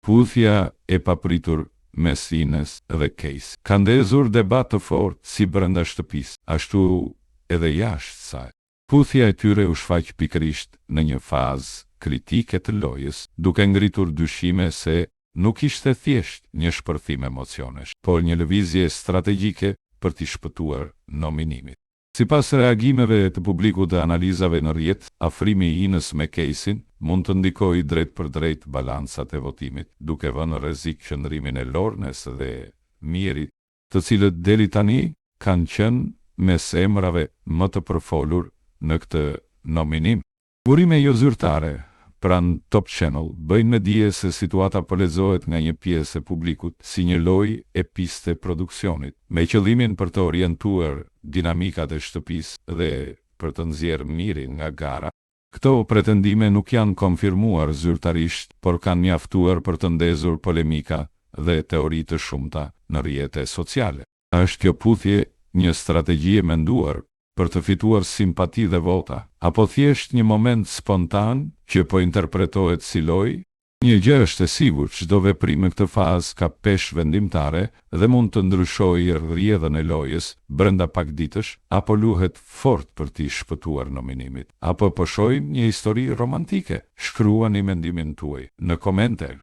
Puthja e papritur mes Ines dhe Casey ka ndezur debat të fortë si brenda shtëpisë, ashtu edhe jashtë saj. Puthja e tyre u shfaq pikërisht në një fazë kritike të lojës, duke ngritur dyshime se nuk ishte thjesht një shpërthim emocionesh, por një lëvizje strategjike për t'i shpëtuar nominimit. Sipas reagimeve të publikut dhe analizave në rrjet, afrimi i Inës me Caseyn mund të ndikojë drejt për drejt balancat e votimit, duke vënë në rrezik qëndrimin e Lornes dhe Mirit, të cilët deri tani kanë qenë mes emrave më të përfolur në këtë nominim. Burime jo zyrtare pranë Top Channel bëjnë me dije se situata po lexohet nga një pjesë e publikut si një lojë e piste produksionit, me qëllimin për të orientuar dinamikat e shtëpisë dhe për të nxjerrë Mirin nga gara. Këto pretendime nuk janë konfirmuar zyrtarisht, por kanë mjaftuar për të ndezur polemika dhe teori të shumta në rrjete sociale. Është kjo puthje një strategji e menduar për të fituar simpati dhe vota, apo thjesht një moment spontan që po interpretohet si lojë? Një gjë është e sigurt, çdo veprim në këtë fazë ka peshë vendimtare dhe mund të ndryshojë rrjedhën e lojës brenda pak ditësh, apo luhet fort për t'i shpëtuar nominimit, apo po shohim një histori romantike. Shkruani mendimin tuaj në komente.